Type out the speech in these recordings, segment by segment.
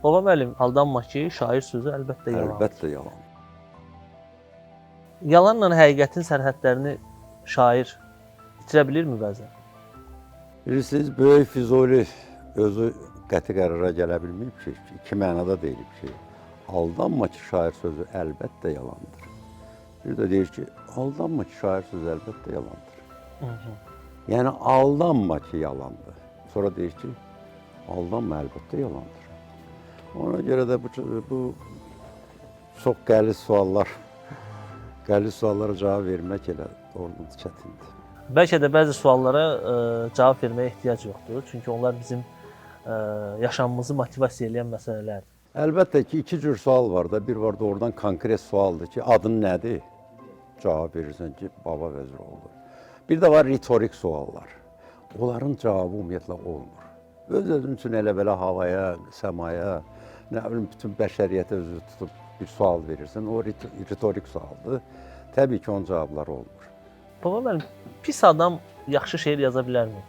Baba müəllim, aldanma ki, şair sözü əlbəttə yalan. Əlbəttə yalan. Yalanla həqiqətin sərhədlərini şair itirə bilirmi bəzən? Bilirsiniz, Böyük Füzuli özü qəti qərara gələ bilməyib ki, iki mənada deyilib ki, aldanma ki, şair sözü əlbəttə yalandır. Bir də deyir ki, aldanma ki, şair sözü əlbəttə yalandır. Yəni, aldanma ki, yalandır. Sonra deyir ki, aldanma əlbəttə yalandır. Ona görə də bu çox qəliz suallara cavab vermək elə doğrudan çətindir. Bəlkə də bəzi suallara cavab verməyə ehtiyac yoxdur. Çünki onlar bizim yaşamımızı motivasiya edən məsələlərdir. Əlbəttə ki, iki cür sual var da. Bir var doğrudan konkret sualdır ki, adın nədir? Cavab verirsən ki, Baba Vəziroğlu. Bir də var ritorik suallar. Onların cavabı ümumiyyətlə olmur. Öz-özün üçün elə belə havaya, səmaya, nə bilim, bütün bəşəriyyətə özü tutub bir sual verirsən. O ritorik sualdır. Təbii ki, onun cavabları olmur. Baba müəllim, pis adam yaxşı şeir yaza bilərmi?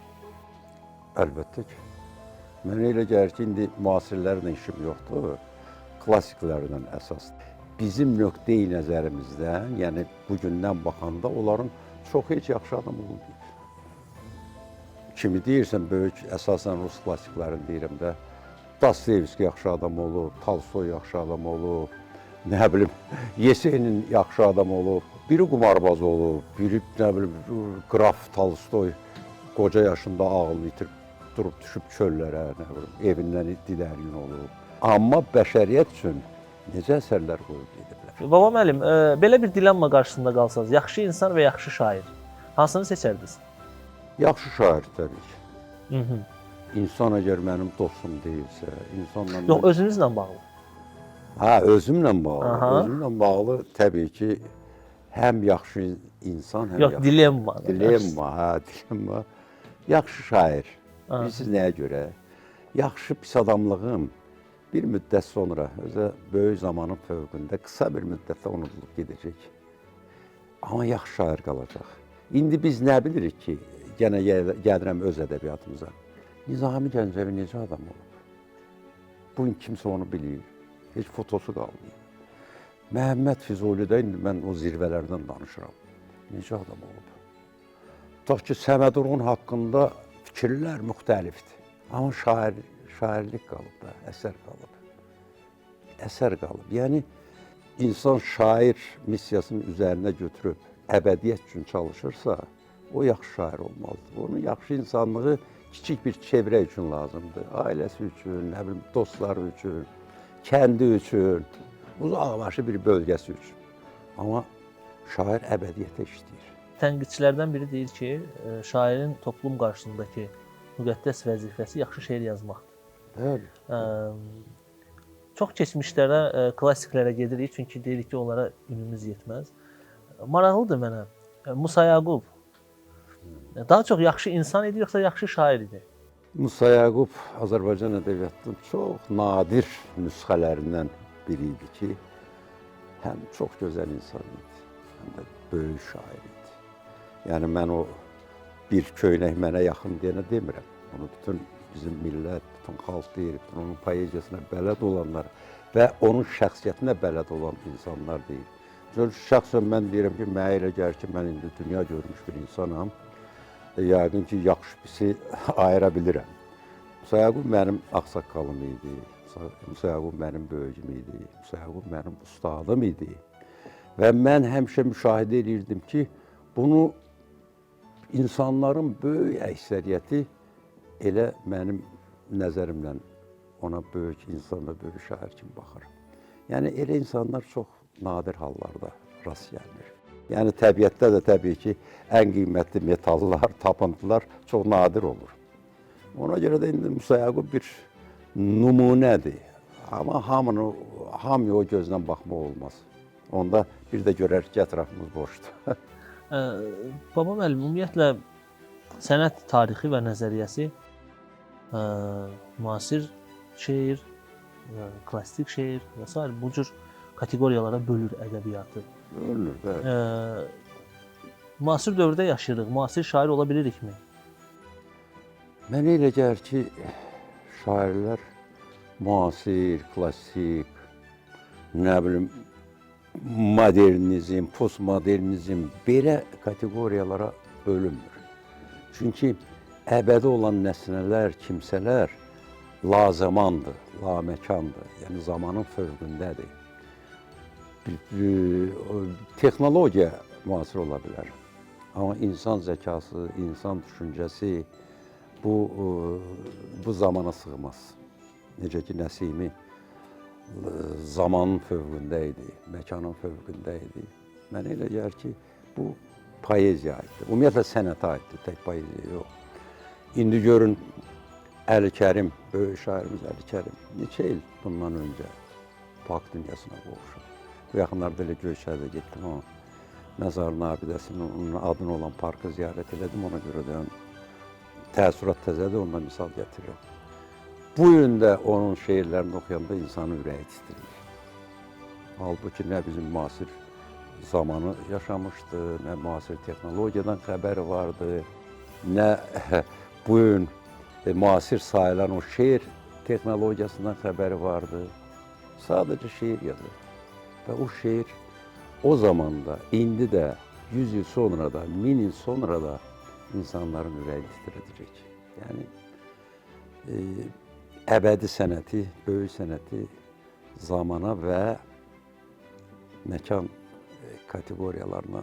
Əlbəttə ki. Mənə elə gəlir ki, indi müasirlərlə işim yoxdur, klassiklərdən əsasdır. Bizim nöqteyi nəzərimizdən, yəni bugündən baxanda onların çox heç yaxşı adam olmayıb. Kimi deyirsən, böyük, əsasən rus klassiklərini deyirəm də, Dostoyevski yaxşı adam olub, Tolstoy yaxşı adam olub, nə bilim, Yesenin yaxşı adam olub, biri qumarbaz olub, biri, nə bilim, Qraf Tolstoy qoca yaşında ağlını itirib, durub düşüb çöllərə, nə bilim, evindən didərgin olub. Amma bəşəriyyət üçün necə əsərlər qoyub gediblər. Baba müəllim, belə bir dilemma qarşısında qalsanız, yaxşı insan və yaxşı şair, hansını seçərdiniz? Yaxşı şair təbii ki. İnsan əgər mənim dostum deyilsə, insanla... Yox, özünüzlə bağlı. Hə, özümlə bağlı. Özümlə bağlı təbii ki, həm yaxşı insan, həm yox, yaxşı... dilemma. Dilemma. Yaxşı şair. Bilirsiniz nəyə görə? Yaxşı pis adamlığım bir müddət sonra, özə böyük zamanın fövqündə qısa bir müddətdə unudulub gedəcək. Amma yaxşı şair qalacaq. İndi biz nə bilirik ki, yenə gəlirəm öz ədəbiyyatımıza. Nizami Gəncəvi necə adam olub? Bugün kimsə onu bilir, heç fotosu qalmıyor. Məhəmməd Füzulidə indi mən o zirvələrdən danışıram. Necə adam olub? Tutaq ki, Səmədurğun haqqında fikirlər müxtəlifdir. Amma şairlik qalıb da, əsər qalıb. Əsər qalıb. Yəni, insan şair missiyasını üzərinə götürüb əbədiyyət üçün çalışırsa, o yaxşı şair olmalıdır. Onun yaxşı insanlığı kiçik bir çevrə üçün lazımdır. Ailəsi üçün, nə bilim, dostları üçün, kəndi üçün, uzaqbaşı bir bölgəsi üçün. Amma şair əbədiyyətə işləyir. Tənqidçilərdən biri deyir ki, şairin toplum qarşısındakı müqəddəs vəzifəsi yaxşı şeir yazmaqdır. Bəli. Çox keçmişlərə, klassiklərə gedirik, çünki deyirik ki, onlara ünümüz yetməz. Maraqlıdır mənə. Musa Yaqub daha çox yaxşı insan idi, yoxsa yaxşı şair idi? Musa Yaqub Azərbaycan ədəbiyyatının çox nadir nüsxələrindən biri idi ki, həm çox gözəl insan idi, həm də böyük şair idi. Yəni, mən o bir köynək mənə yaxın deyənə demirəm. Onu bütün bizim millət, bütün xalq deyir, bütün onun poeziyasına bələd olanlar və onun şəxsiyyətinə bələd olan insanlar deyir. Şəxsən mən deyirəm ki, mənə elə gəlir ki, mən indi dünya görmüş bir insanam. Yəqin ki, yaxşı pisi ayıra bilirəm. Musa Yaqub mənim ağsaqqalım idi, Musa Yaqub mənim böyücüm idi, Musa Yaqub mənim ustadım idi. Və mən həmişə müşahidə edirdim ki, bunu insanların böyük əksəriyyəti elə mənim nəzərimlə ona böyük insan və böyük şair kimi baxır. Yəni, elə insanlar çox nadir hallarda rast gəlinir. Yəni, təbiətdə də təbii ki, ən qiymətli metallar, tapıntılar çox nadir olur. Ona görə də indi Musa Yaqub bir nümunədir. Amma hamıya o gözdən baxmaq olmaz. Onda bir də görərik ki, ətrafımız boşdur. Baba müəllim, ümumiyyətlə, sənət tarixi və nəzəriyyəsi müasir şeir, klassik şeir və s. bu cür kateqoriyalara bölür ədəbiyyatı. Bölünür, bəli. Müasir dövrdə yaşayırıq, müasir şair ola bilirikmi? Mənə elə gəlir ki, şairlər müasir, klassik, nə bilim, modernizm, postmodernizm belə kateqoriyalara bölünmür. Çünki əbədi olan nəsnələr, kimsələr lazamandır, laməkandır, yəni zamanın fövqündədir. Texnologiya müasir ola bilər. Amma insan zəkası, insan düşüncəsi bu zamana sığmaz. Necə ki, Nəsimi zamanın fövqündə idi, məkanın fövqündə idi. Mənə elə gəlir ki, bu poeziya aiddir. Ümumiyyətlə sənətə aiddir, tək poeziya yox. İndi görün, Əli Kərim, böyük şairimiz Əli Kərim, neçə il bundan öncə park dünyasına qovuşur. Bu yaxınlarda elə Göyçayda getdim, amma məzarın abidəsinin onun adına olan parkı ziyarət elədim, ona görə də təəssürat təzədir, ondan misal gətirirəm. Bu gün də onun şeirlərini oxuyanda insanın ürəyi titrilir. Halbuki nə bizim müasir zamanı yaşamışdı, nə müasir texnologiyadan xəbəri vardı, nə bu gün müasir sayılan o şeir texnologiyasından xəbəri vardı. Sadəcə şeir yazır. Və o şeir o zamanda, indi də, 100 il sonra da, 1000 il sonra da insanların ürəyini titrədəcək. Yəni, əbədi sənəti, böyük sənəti zamana və məkan kateqoriyalarına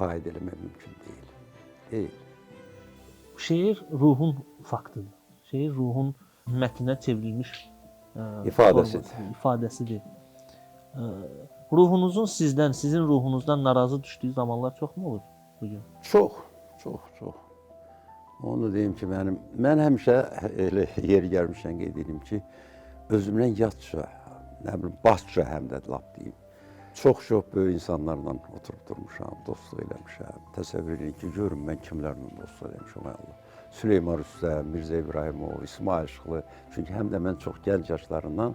aid eləmək mümkün deyil. Deyil. Şeir ruhun faktıdır. Şeir ruhun mətninə çevrilmiş ifadəsidir. Ruhunuzun sizdən, sizin ruhunuzdan narazı düşdüyü zamanlar çoxmu olur bugün? Çox. Onu deyim ki, mən həmişə elə yeri gəlmişən qeyd edeyim ki, özümdən yadca, nə bilim, başca həm də lap deyim. Çox böyük insanlarla oturub durmuşam, dostluq eləmişəm. Təsəvvür edin ki, görün mən kimlərlə dostluq eləmişəm, ay Allah. Süleyman Rüstəm, Mirzə İbrahimov, İsmail Şıxlı. Çünki həm də mən çox gənc yaşlarından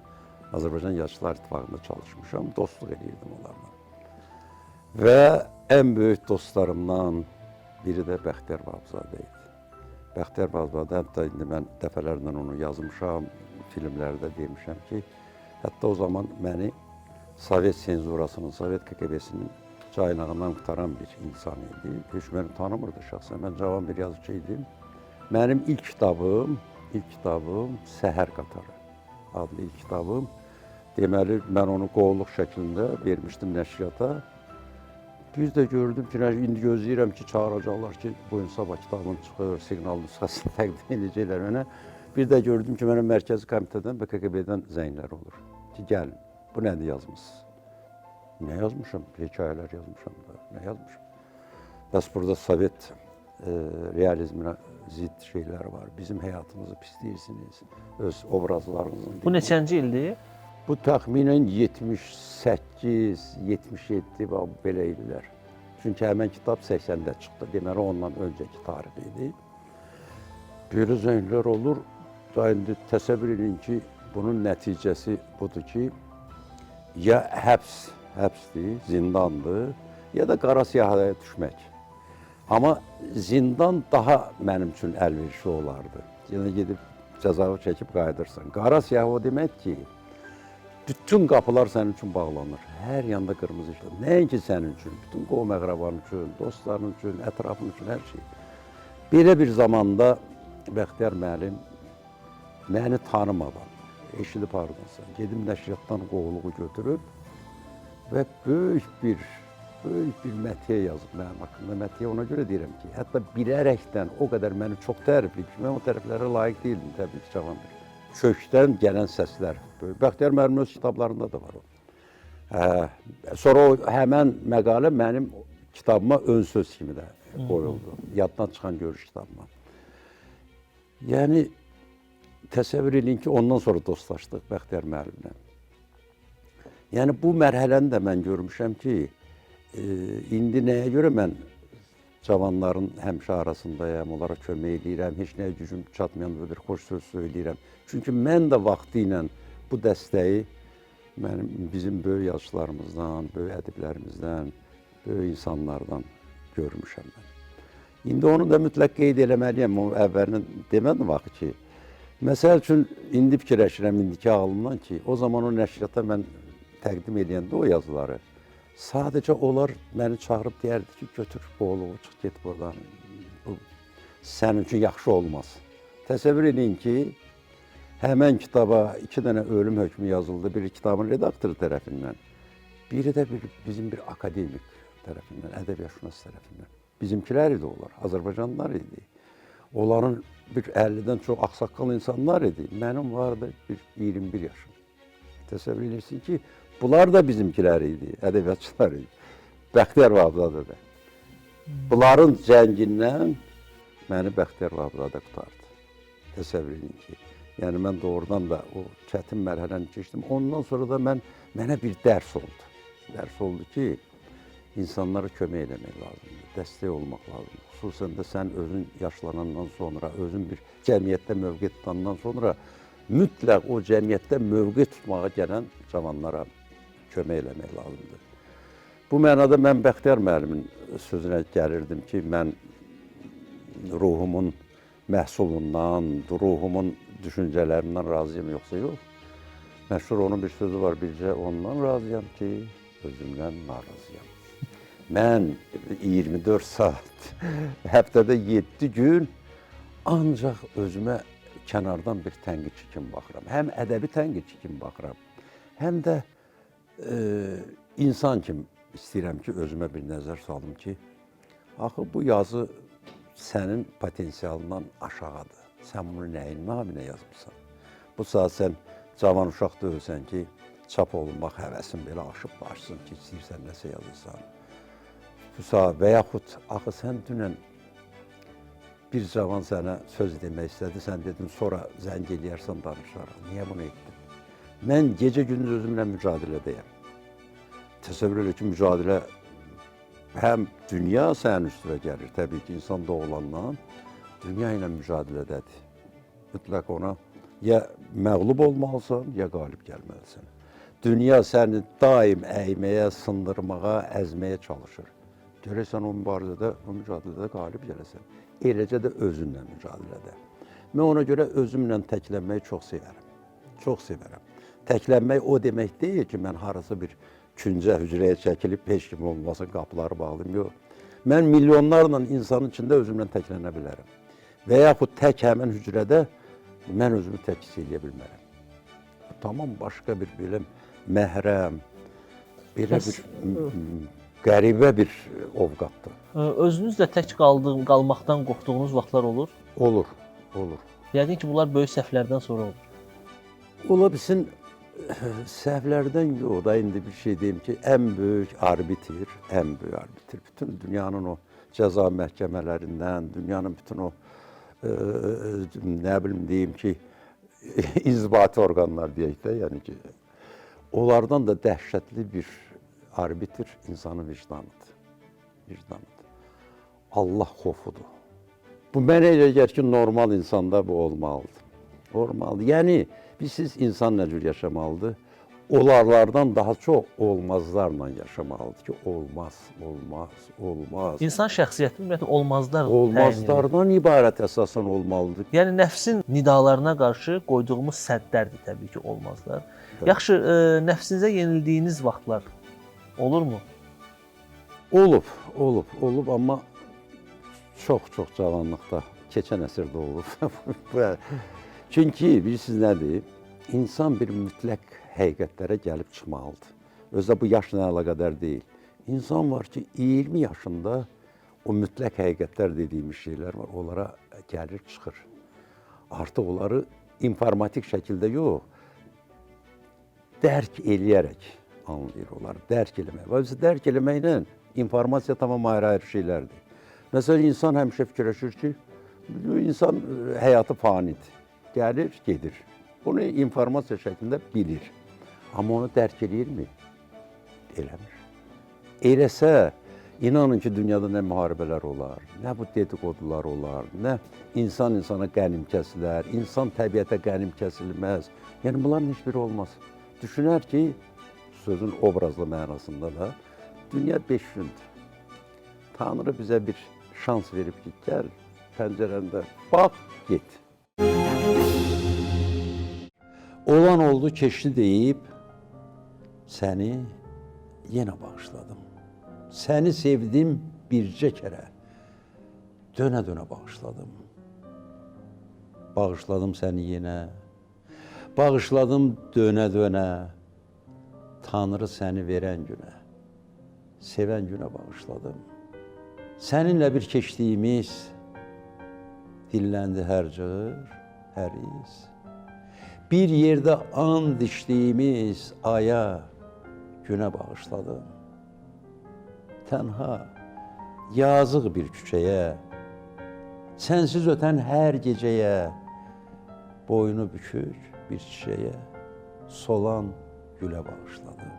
Azərbaycan Yazıçılar İttifaqında çalışmışam, dostluq edirdim onlarla. Və ən böyük dostlarımdan biri də Bəxtiyar Vahabzadə idi. Bəxtiyar Vahabzadə, hətta indi mən dəfələrlə onu yazmışam, filmlərdə demişəm ki, hətta o zaman məni Sovet senzurasının, Sovet KGB-sinin caynağından qutaran bir insan idi. Heç məni tanımırdı şəxsən, mən cavan bir yazıcı idim. Mənim ilk kitabım Səhər Qatarı adlı ilk kitabım. Deməli, mən onu qovluq şəklində vermişdim nəşriyyata. Bir də gördüm ki, indi gözləyirəm ki, çağıracaqlar ki, bu gün sabah kitabın çıxır, siqnal nüsxəsini təqdim edəcəklər mənə. Bir də gördüm ki, mənə Mərkəzi Komitədən və KGB-dən zənglər olur. Ki, gəlin, bu nədir yazmışsınız? Nə yazmışam? Hekayələr yazmışam da, nə yazmışam? Bəs burada Sovet realizminə zidd şeylər var. Bizim həyatımızı pisləyirsiniz, öz obrazlarınızın. Bu neçənci ildir? Bu təxminən 78, 77 və belə illər. Çünki həmən kitab 80-də çıxdı. Deməli, ondan öncəki tarix idi. Belə zənglər olur. İndi təsəvvür edin ki, bunun nəticəsi budur ki, ya həbsdir, zindandır, ya da qara siyahıya düşmək. Amma zindan daha mənim üçün əlverişli olardı. Yəni, gedib cəzavı çəkib qayıdırsan. Qara siyah o demək ki, bütün qapılar sənin üçün bağlanır. Hər yanda qırmızı işlər. Nəinki sənin üçün, bütün qovm əqrabanın üçün, dostların üçün, ətrafın üçün, hər şey. Belə bir zamanda Bəxtiyar müəllim məni tanımadan, eşidib hardansa, gedim nəşriyyatdan qovluğu götürüb və böyük bir məthiyə yazıb mənim haqqında. Məthiyə ona görə deyirəm ki, hətta bilərəkdən o qədər məni çox tərifləyib ki, mən o təriflərə layiq deyildim, təbii ki, cavan bir. Kökdən gələn səslər. Bəxtiyar müəllimin öz kitablarında da var o. Sonra o həmən məqalə mənim kitabıma ön söz kimi də qoyuldu. Yaddan çıxan görüş kitabıma. Yəni, təsəvvür edin ki, ondan sonra dostlaşdıq Bəxtiyar müəllimlə. Yəni, bu mərhələni də mən görmüşəm ki, indi nəyə görə mən cavanların həmişə arasındayam, onlara kömək edirəm, heç nəyə gücüm çatmayanda bir xoş söz söyləyirəm. Çünki mən də vaxtı ilə bu dəstəyi bizim böyük yazıçılarımızdan, böyük ədiblərimizdən, böyük insanlardan görmüşəm mən. İndi onu da mütləq qeyd eləməliyəm, o əvvəlini demədim vaxtı ki, Məsəl üçün indi fikirləşirəm indiki ağlımdan ki, o zaman o nəşriyyata mən təqdim edəndə o yazıları sadəcə onlar məni çağırıb deyərdi ki, götür bu oğlu, çıx get buradan. Bu sənin üçün yaxşı olmaz. Təsəvvür edin ki, həmən kitaba 2 dənə ölüm hökmü yazıldı bir kitabın redaktoru tərəfindən. Biri də bizim bir akademik tərəfindən, ədəbiyyatşünas tərəfindən. Bizimkilər idi onlar, Azərbaycanlılar idi. Onların bir 50-dən çox ağsaqqal insanlar idi. Mənim vardı bir 21 yaşım. Təsəvvür edirsin ki, bunlar da bizimkilər idi, ədəbiyyatçılar idi. Bəxtiyar Vahabzadə də. Bunların cəngindən məni Bəxtiyar Vahabzadə qurtardı. Təsəvvür edin ki, yəni mən doğrudan da o çətin mərhələni keçdim. Ondan sonra da mənə bir dərs oldu. Dərs oldu ki, insanlara kömək eləmək lazımdır, dəstək olmaq lazımdır. Xüsusən də sən özün yaşlanandan sonra, özün bir cəmiyyətdə mövqe tutandan sonra mütləq o cəmiyyətdə mövqe tutmağa gələn cavanlara kömək eləmək lazımdır. Bu mənada mən Bəxtiyar müəllimin sözünə gəlirdim ki, mən ruhumun məhsulundan, ruhumun düşüncələrindən razıyam yoxsa yox. Məşhur onun bir sözü var, bircə ondan razıyam ki, özümdən narazıyam. Mən 24 saat, həftədə 7 gün ancaq özümə kənardan bir tənqidçi kimi baxıram. Həm ədəbi tənqidçi kimi baxıram, həm də insan kimi istəyirəm ki, özümə bir nəzər salım ki, axı bu yazı sənin potensialından aşağıdır. Sən bunu nəyin naminə yazmışsan? Bu saat sən cavan uşaq deyilsən ki, çap olunmaq həvəsin belə aşıb başsın ki, istəyirsən nəsə yazırsan. Bu saat və yaxud, axı sən dünən bir cavan sənə söz demək istədi, sən dedin, sonra zəng eləyərsən danışarıq. Niyə bunu etdin? Mən gecə-gündüz özümlə mücadilədəyəm. Təsəvvür elə ki, mücadilə həm dünya sənin üstünə gəlir, təbii ki, insan doğulandan dünya ilə mücadilədədir. Mütləq ona ya məğlub olmalısan, ya qalib gəlməlisən. Dünya səni daim əyməyə, sındırmağa, əzməyə çalışır. Görəsən o mübarizədə, o mücadilədə qalib gələsən. Eləcə də özünlə mücadilədə. Mən ona görə özümlə təklənməyi çox sevərəm. Çox sevərəm. Təklənmək o demək deyil ki, mən harası bir küncə, hücrəyə çəkilib, heç kim olmasın, qapıları bağlayım. Yox. Mən milyonlarla insanın içində özümlə təklənə bilərəm. Və yaxud tək həmən hücrədə mən özümü təklif edə bilmərəm. Bu tamam başqa bir belə məhrəm, belə bir qəribə bir ovqatdır. Özünüzlə tək qalmaqdan qorxduğunuz vaxtlar olur? Olur, olur. Yəqin ki, bunlar böyük səhvlərdən sonra olur. Ola bilsin, səhvlərdən yox da indi bir şey deyim ki, ən böyük arbitr. Bütün dünyanın o cəza məhkəmələrindən, dünyanın bütün o, nə bilim deyim ki, inzibati orqanlar deyək də, yəni ki, onlardan da dəhşətli bir arbitr insanın vicdanıdır. Allah xofudur. Bu mənə elə gəlir ki, normal insanda bu olmalıdır. Olmalıdır. Yəni, siz insan nə cür yaşamalıdır? Olarlardan daha çox olmazlarla yaşamalıdır ki, olmaz. İnsan şəxsiyyəti ümumiyyətlə olmazlardan ibarət əsasən olmalıdır. Yəni, nəfsin nidalarına qarşı qoyduğumuz səddlərdir təbii ki, olmazlar. Evet. Yaxşı, nəfsinizə yenildiyiniz vaxtlar olurmu? Olub, amma çox cavanlıqda, keçən əsrdə olub. Çünki bilirsiniz nədir? İnsan bir mütləq həqiqətlərə gəlib çıxmalıdır. Özdə bu yaşla əlaqədar deyil. İnsan var ki, 20 yaşında o mütləq həqiqətlər dediyimiz şeylər var, onlara gəlir, çıxır. Artıq onları informatik şəkildə yox, dərk eləyərək anlayır onları, dərk eləmək. Və dərk eləməklə informasiya tamam ayrı-ayrı şeylərdir. Məsələn, insan həmişə fikirləşir ki, insan həyatı fanidir. Gəlir, gedir. Bunu informasiya şəklində bilir. Amma onu dərk eləyirmi? Eləmir. Eləsə, inanın ki, dünyada nə müharibələr olar, nə bu dedikodular olar, nə insan insana qənim kəsilər, insan təbiətə qənim kəsilməz. Yəni, bunların heç biri olmaz. Düşünər ki, sözün obrazlı mənasında da, dünya 5 gündür. Tanrı bizə bir şans verib ki, gəl pəncərəndə, bax, get. Olan oldu, keçdi deyib səni yenə bağışladım. Səni sevdim bircə kərə, dönə-dönə bağışladım. Bağışladım səni yenə, bağışladım dönə-dönə, Tanrı səni verən günə, sevən günə bağışladım. Səninlə bir keçdiyimiz dilləndi hər cır, hər iz. Bir yerdə and içdiyimiz aya, günə bağışladım. Tənha, yazıq bir küçəyə, sənsiz ötən hər gecəyə, boynu bükük bir çiçəyə, solan gülə bağışladım.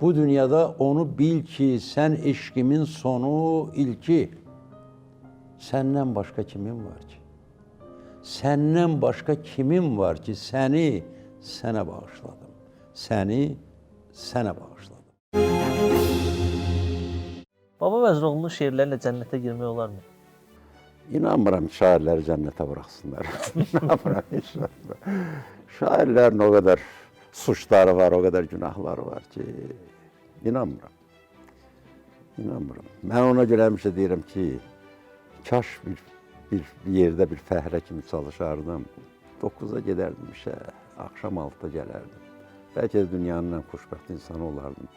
Bu dünyada onu bil ki, sən eşqimin sonu ilki. Səndən başqa kimin var ki? Səndən başqa kimin var ki, səni sənə bağışladım. Səni sənə bağışladım. Baba Vəziroğlu'nun şeirlərlə cənnətə girmək olarmı? İnanmıram şairləri cənnətə buraxsınlar. İnanmıram heç vaxt. Şairlərin o qədər suçları var, o qədər günahları var ki, inanmıram. İnanmıram. Mən ona görə həmişə deyirəm ki, kaş bir yerdə bir fəhrə kimi çalışardım. 9-a gedərdim işə, axşam 6-da gələrdim. Bəlkə də dünyanın ən xoşbəxt insanı olardım.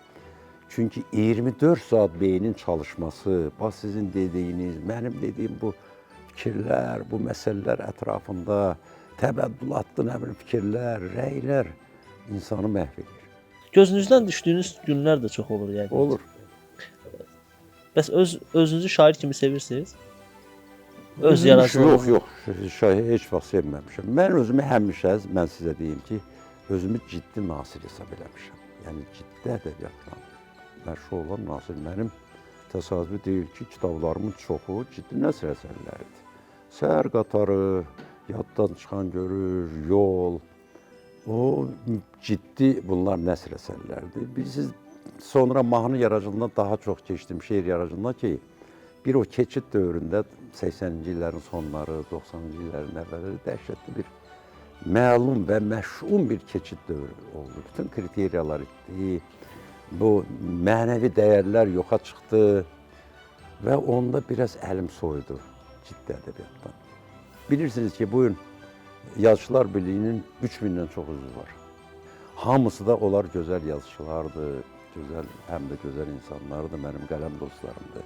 Çünki 24 saat beynin çalışması, bax sizin dediyiniz, mənim dediyim bu fikirlər, bu məsələlər ətrafında təbəddülatlı nə bilim fikirlər, rəylər insanı məhv edir. Gözünüzdən düşdüyünüz günlər də çox olur yəni. Olur. Bəs özünüzü şair kimi sevirsiniz? Öz yaradıcılığınızı. Yox, şair heç vaxt sevməmişəm. Mən özümü həmişə, mən sizə deyim ki, özümü ciddi nasir hesab eləmişəm. Yəni ciddi ədəbiyyatla məşğul olan nasir. Mənim təsadüfi deyil ki, kitablarımın çoxu ciddi nəsr əsərləridir. Səhər qatarı, yaddan çıxan görür, yol, o ciddi bunlar nəsr əsərləridir. Bilirsiniz, sonra mahnı yaradıcılığına daha çox keçdim, şeir yaradıcılığına ki, bir o keçid dövründə 80-ci illərin sonları, 90-cı illərin əvvəlləri dəhşətli bir məlum və məş'um bir keçid dövrü oldu. Bütün kriteriyalar itdi, bu mənəvi dəyərlər yoxa çıxdı və onda biraz əlim soyudu ciddi ədəbiyyatdan. Bilirsiniz ki, bugün Yazıçılar Birliyinin 3000-dən çox üzvü var. Hamısı da onlar gözəl yazıçılardır, gözəl, həm də gözəl insanlardır, mənim qələm dostlarımdır.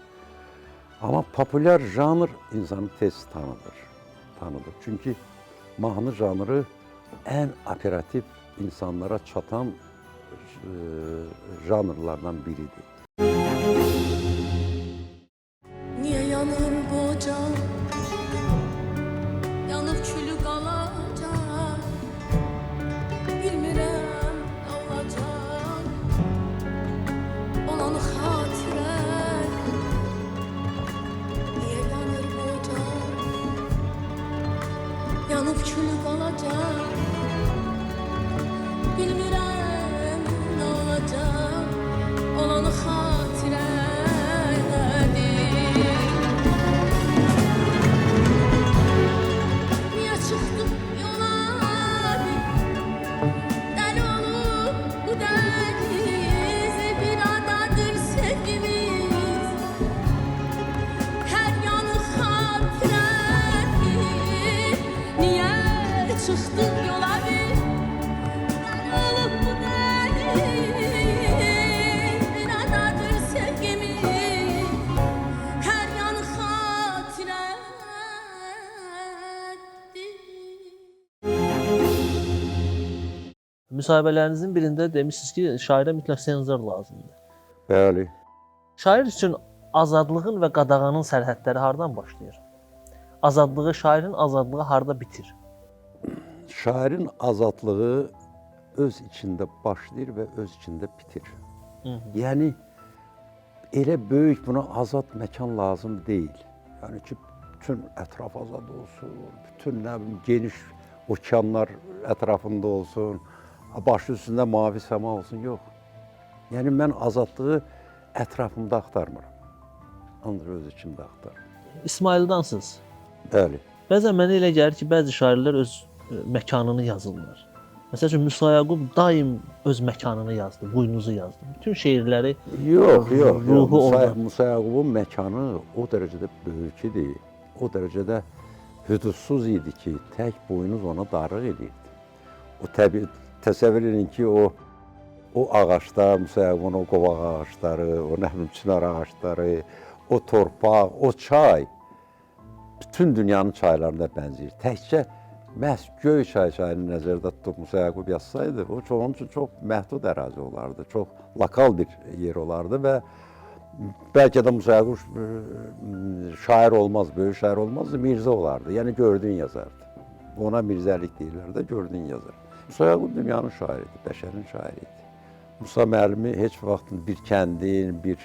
Amma populyar janr insanı tez tanıdır. Çünki mahnı janrı ən operativ insanlara çatan janrlardan biridir. Niye yanır koca, yanıp külü qalacaq, bilmirəm nə olacaq, olanı xatirə. Niye yanır koca, yanıp külü qalacaq, bilmirəm nə olacaq, olanı xatirə. Çıktım yola bir olup bu deniz bir adadır sevgimiz her yanı hatiredir. Müsahibələrinizin birində demişsiniz ki, şairə mütləq senzor lazımdır. Bəli. Şair üçün azadlığın və qadağanın sərhədləri hardan başlayır? Azadlığı, şairin azadlığı harda bitir? Şairin azadlığı öz içində başlayır və öz içində bitir. Yəni, elə böyük buna azad məkan lazım deyil. Yəni ki, bütün ətraf azad olsun, bütün nə bilim, geniş okeanlar ətrafında olsun, başı üstündə mavi səma olsun, yox. Yəni, mən azadlığı ətrafımda axtarmıram. Ancaq öz içimdə axtarıram. İsmaildansınız. Bəli. Bəzən mənə elə gəlir ki, bəzi şairlər öz məkanını yazırlar. Məsəl üçün Musa Yaqub daim öz məkanını yazdı, buynuzu yazdı. Bütün şeirləri Yox, ruhu orada. Musa Yaqubun məkanı o dərəcədə böyük idi, o dərəcədə hüdudsuz idi ki, tək buynuz ona darlıq edirdi. O təbii təsəvvür edin ki, o ağaclar, Musa Yaqubun o qovaq ağacları, o nə bilim çınar ağacları, o torpaq, o çay bütün dünyanın çaylarına bənzəyir. Təkcə məhz göy çayını nəzərdə tutub Musa Yaqub yazsaydı, o onun üçün çox məhdud ərazi olardı, çox lokal bir yer olardı və bəlkə də Musa Yaqub şair olmaz, böyük şair olmazdı, Mirzə olardı. Yəni gördüyün yazardı. Ona mirzəlik deyirlər də, gördüyün yazar. Musa Yaqub dünyanın şairidir, bəşərin şairidir. Musa müəllimi heç vaxt bir kəndin, bir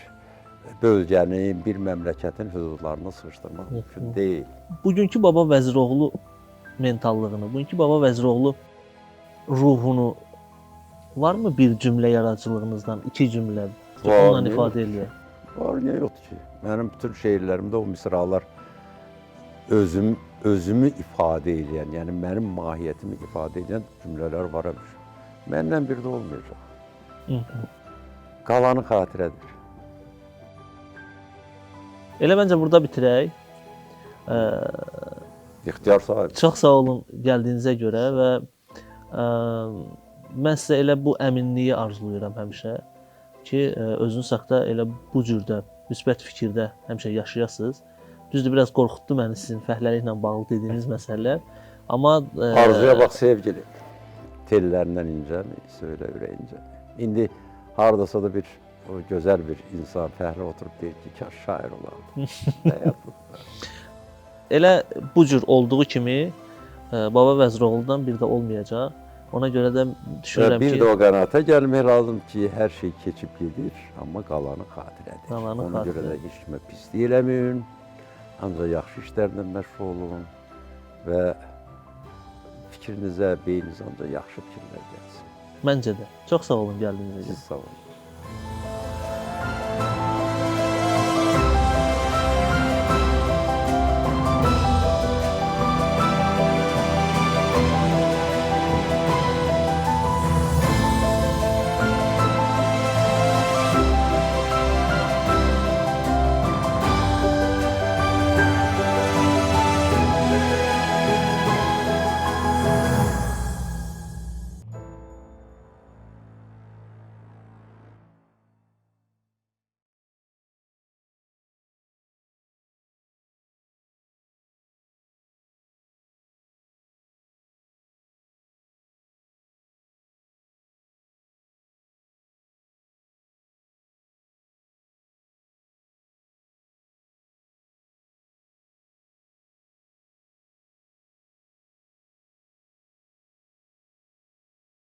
bölgənin, bir məmləkətin hüdudlarını sıxışdırmaq mümkün deyil. Bugünkü Baba Vəziroğlu mentallığını, bugünkü Baba Vəziroğlu ruhunu varmı bir cümlə yaradıcılığınızdan, iki cümlə onunla ifadə eləyək? Var, niyə yoxdur ki? Mənim bütün şeirlərimdə o misralar özümü ifadə edən, yəni mənim mahiyyətimi ifadə edən cümlələr var həmişə. Məndən bir də olmayacaq. Qalanı xatirədir. Elə məncə burada bitirək. İxtiyar sahibi. Çox sağ olun gəldiyinizə görə və mən sizə elə bu əminliyi arzulayıram həmişə ki, özünüz haqqında elə bu cürdə müsbət fikirdə həmişə yaşayasınız. Düzdür, biraz qorxutdu məni sizin fəhləliklə bağlı dediyiniz məsələlər. Amma arzuya bax sevgili. Tellərindən incəmi, söylə ürəyincə. İndi hardasa da bir o gözəl bir insan fəhlə oturub deyir ki, kaş şair olardı. Elə bu cür olduğu kimi Baba Vəziroğlu'dan bir də olmayacaq. Ona görə də düşünürəm ki... Bir də o qənaətə gəlmək lazım ki, hər şey keçib gedir, amma qalanı xatirədir. Ona görə də heç kimə pislik eləməyin, ancaq yaxşı işlərlə məşğul olun və fikrinizə, beyninizə ancaq yaxşı fikirlər gəlsin. Məncə də. Çox sağ olun gəldiyinizə görə. Siz sağ olun.